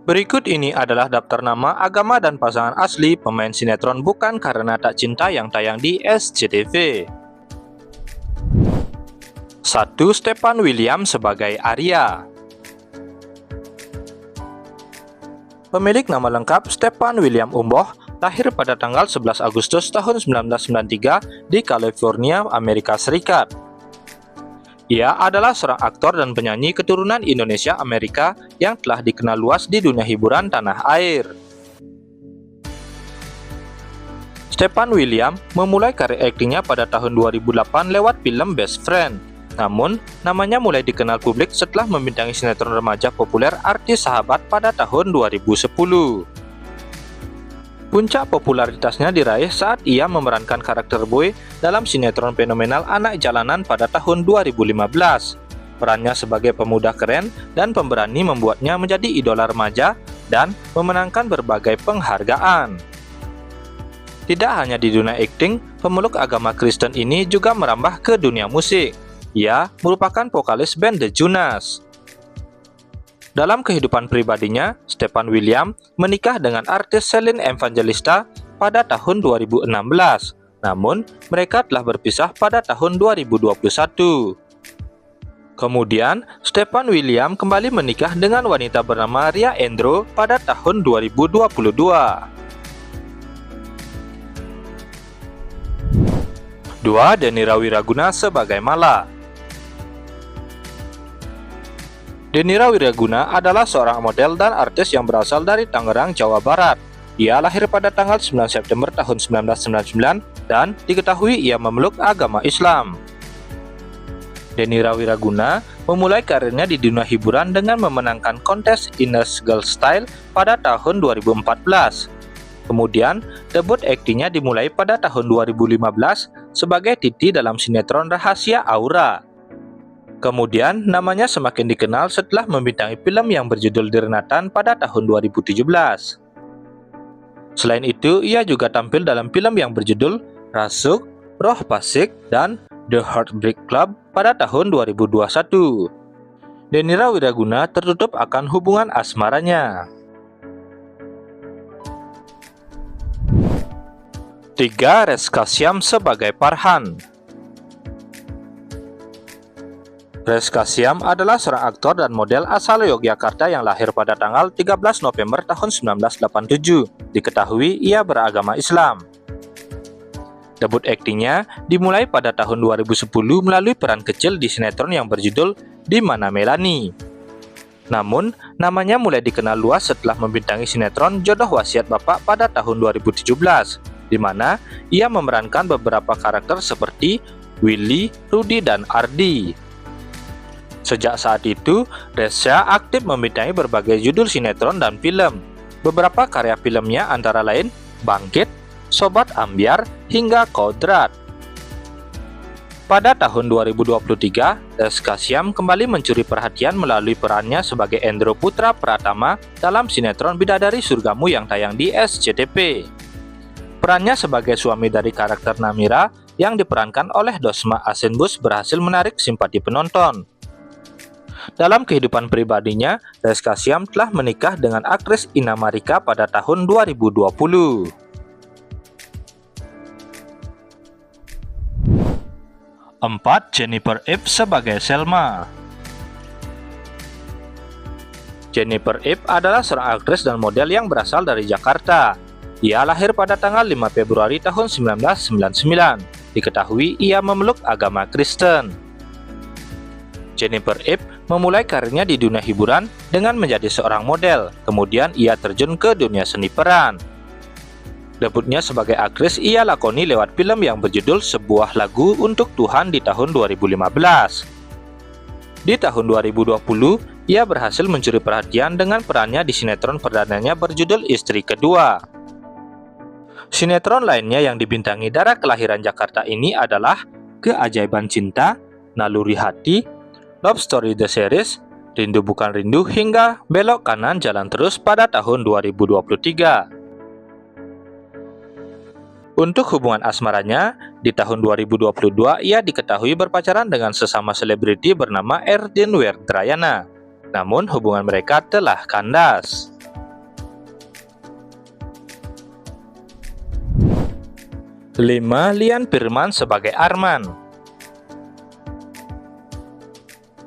Berikut ini adalah daftar nama, agama, dan pasangan asli pemain sinetron Bukan Karena Tak Cinta yang tayang di SCTV. 1. Stefan William sebagai Arya. Pemilik nama lengkap Stefan William Umboh, lahir pada tanggal 11 Agustus tahun 1993 di California, Amerika Serikat. Ia adalah seorang aktor dan penyanyi keturunan Indonesia-Amerika yang telah dikenal luas di dunia hiburan tanah air. Stefan William memulai karir aktingnya pada tahun 2008 lewat film Best Friend. Namun, namanya mulai dikenal publik setelah membintangi sinetron remaja populer Artis Sahabat pada tahun 2010. Puncak popularitasnya diraih saat ia memerankan karakter Boy dalam sinetron fenomenal Anak Jalanan pada tahun 2015. Perannya sebagai pemuda keren dan pemberani membuatnya menjadi idola remaja dan memenangkan berbagai penghargaan. Tidak hanya di dunia akting, pemeluk agama Kristen ini juga merambah ke dunia musik. Ia merupakan vokalis band The Jonas. Dalam kehidupan pribadinya, Stefan William menikah dengan artis Celine Evangelista pada tahun 2016. Namun, mereka telah berpisah pada tahun 2021. Kemudian, Stefan William kembali menikah dengan wanita bernama Ria Endro pada tahun 2022. 2. Denira Wiraguna sebagai Mala. Denira Wiraguna adalah seorang model dan artis yang berasal dari Tangerang, Jawa Barat. Ia lahir pada tanggal 9 September tahun 1999 dan diketahui ia memeluk agama Islam. Denira Wiraguna memulai karirnya di dunia hiburan dengan memenangkan kontes Ines Girl Style pada tahun 2014. Kemudian, debut aktingnya dimulai pada tahun 2015 sebagai Titi dalam sinetron Rahasia Aura. Kemudian, namanya semakin dikenal setelah membintangi film yang berjudul Dirnatan pada tahun 2017. Selain itu, ia juga tampil dalam film yang berjudul Rasuk, Roh Pasik, dan The Heartbreak Club pada tahun 2021. Denira Wiraguna tertutup akan hubungan asmaranya. 3. Reska Syam sebagai Farhan. Reska Syam adalah seorang aktor dan model asal Yogyakarta yang lahir pada tanggal 13 November tahun 1987. Diketahui ia beragama Islam. Debut aktingnya dimulai pada tahun 2010 melalui peran kecil di sinetron yang berjudul Di Mana Melani. Namun, namanya mulai dikenal luas setelah membintangi sinetron Jodoh Wasiat Bapak pada tahun 2017, di mana ia memerankan beberapa karakter seperti Willy, Rudy, dan Ardi. Sejak saat itu, Reska aktif membintangi berbagai judul sinetron dan film. Beberapa karya filmnya antara lain Bangkit, Sobat Ambyar, hingga Kodrat. Pada tahun 2023, Reska Syam kembali mencuri perhatian melalui perannya sebagai Endro Putra Pratama dalam sinetron Bidadari Surgamu yang tayang di SCTV. Perannya sebagai suami dari karakter Namira yang diperankan oleh Dosma Asenbus berhasil menarik simpati penonton. Dalam kehidupan pribadinya, Reska Syam telah menikah dengan aktris Ina Marika pada tahun 2020. 4. Jennifer Eve sebagai Selma. Jennifer Eve adalah seorang aktris dan model yang berasal dari Jakarta. Ia lahir pada tanggal 5 Februari tahun 1999. Diketahui ia memeluk agama Kristen. Jennifer Eve memulai karirnya di dunia hiburan dengan menjadi seorang model. Kemudian ia terjun ke dunia seni peran. Debutnya sebagai aktris ia lakoni lewat film yang berjudul Sebuah Lagu Untuk Tuhan di tahun 2015. Di tahun 2020, ia berhasil mencuri perhatian dengan perannya di sinetron perdananya berjudul Istri Kedua. Sinetron lainnya yang dibintangi darah kelahiran Jakarta ini adalah Keajaiban Cinta, Naluri Hati, Love Story The Series, Rindu Bukan Rindu, hingga Belok Kanan Jalan Terus pada tahun 2023. Untuk hubungan asmaranya, di tahun 2022 ia diketahui berpacaran dengan sesama selebriti bernama Erdin Werdrayana. Namun hubungan mereka telah kandas. 5. Lian Firman sebagai Arman.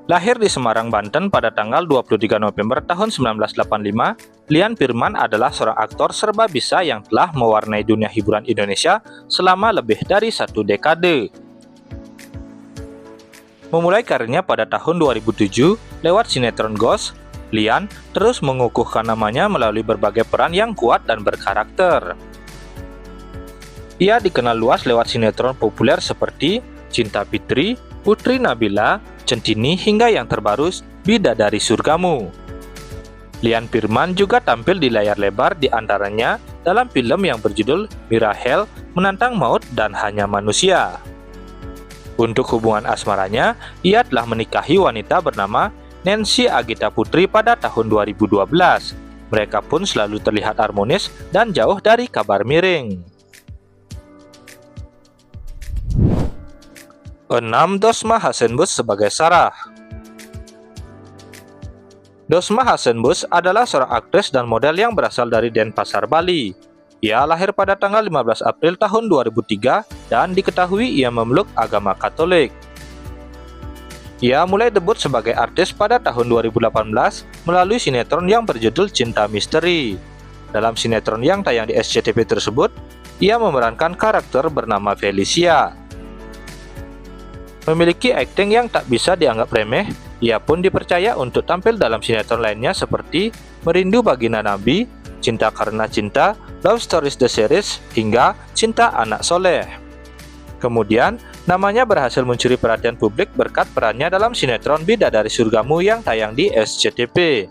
Lahir di Semarang, Banten pada tanggal 23 November tahun 1985, Lian Firman adalah seorang aktor serba bisa yang telah mewarnai dunia hiburan Indonesia selama lebih dari 1 dekade. Memulai karirnya pada tahun 2007 lewat sinetron Ghost, Lian terus mengukuhkan namanya melalui berbagai peran yang kuat dan berkarakter. Ia dikenal luas lewat sinetron populer seperti Cinta Fitri, Putri Nabila, Centini hingga yang terbaru Bidadari Surgamu. Lian Firman juga tampil di layar lebar di antaranya dalam film yang berjudul Mirahel, Menantang Maut dan Hanya Manusia. Untuk hubungan asmaranya, ia telah menikahi wanita bernama Nancy Agita Putri pada tahun 2012. Mereka pun selalu terlihat harmonis dan jauh dari kabar miring. 6. Dosma Hasenbus sebagai Sarah. Dosma Hasenbus adalah seorang aktris dan model yang berasal dari Denpasar, Bali. Ia lahir pada tanggal 15 April tahun 2003 dan diketahui ia memeluk agama Katolik. Ia mulai debut sebagai artis pada tahun 2018 melalui sinetron yang berjudul Cinta Misteri. Dalam sinetron yang tayang di SCTV tersebut, ia memerankan karakter bernama Felicia. Memiliki akting yang tak bisa dianggap remeh, ia pun dipercaya untuk tampil dalam sinetron lainnya seperti Merindu Baginda Nabi, Cinta Karena Cinta, Love Stories The Series, hingga Cinta Anak Soleh. Kemudian, namanya berhasil mencuri perhatian publik berkat perannya dalam sinetron Bidadari Surgamu yang tayang di SCTV.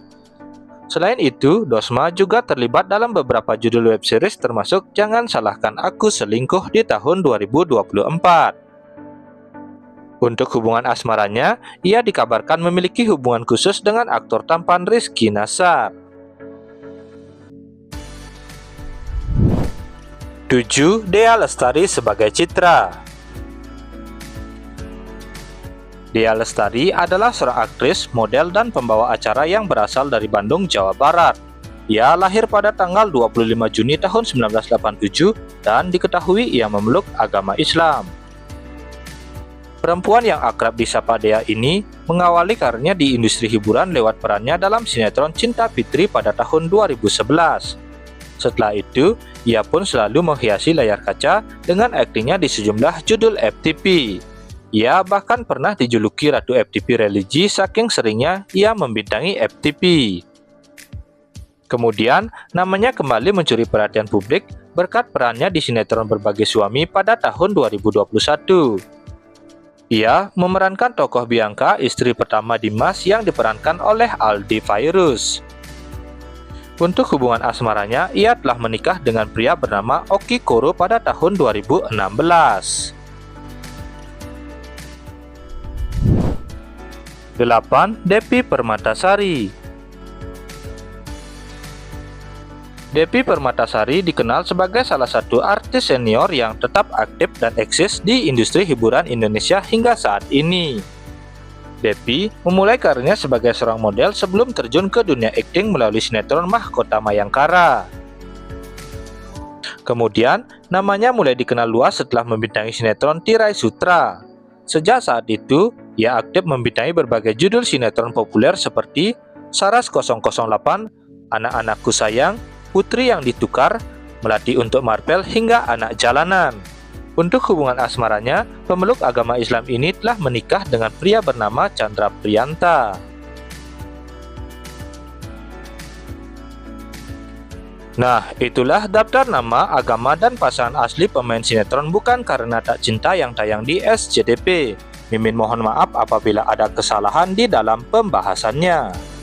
Selain itu, Dosma juga terlibat dalam beberapa judul web series termasuk Jangan Salahkan Aku Selingkuh di tahun 2024. Untuk hubungan asmaranya, ia dikabarkan memiliki hubungan khusus dengan aktor tampan Rizky Nasar. 7. Dea Lestari sebagai Citra. Dea Lestari adalah seorang aktris, model, dan pembawa acara yang berasal dari Bandung, Jawa Barat. Ia lahir pada tanggal 25 Juni tahun 1987 dan diketahui ia memeluk agama Islam. Perempuan yang akrab disapa Dea ini mengawali karirnya di industri hiburan lewat perannya dalam sinetron Cinta Fitri pada tahun 2011. Setelah itu, ia pun selalu menghiasi layar kaca dengan aktingnya di sejumlah judul FTV. Ia bahkan pernah dijuluki Ratu FTV religi saking seringnya ia membintangi FTV. Kemudian, namanya kembali mencuri perhatian publik berkat perannya di sinetron Berbagai Suami pada tahun 2021. Ia memerankan tokoh Bianca, istri pertama Dimas yang diperankan oleh Aldi Virus. Untuk hubungan asmaranya, ia telah menikah dengan pria bernama Oki Koro pada tahun 2016. 8. Devi Permatasari. Devi Permatasari dikenal sebagai salah satu artis senior yang tetap aktif dan eksis di industri hiburan Indonesia hingga saat ini. Devi memulai karirnya sebagai seorang model sebelum terjun ke dunia akting melalui sinetron Mahkota Mayangkara. Kemudian, namanya mulai dikenal luas setelah membintangi sinetron Tirai Sutra. Sejak saat itu, ia aktif membintangi berbagai judul sinetron populer seperti Saras 008, Anak-Anakku Sayang, Putri Yang Ditukar, Melati Untuk Marvel, hingga Anak Jalanan. Untuk hubungan asmaranya, pemeluk agama Islam ini telah menikah dengan pria bernama Chandra Priyanta. Nah, itulah daftar nama, agama, dan pasangan asli pemain sinetron Bukan Karena Tak Cinta yang tayang di SCTV. Mimin mohon maaf apabila ada kesalahan di dalam pembahasannya.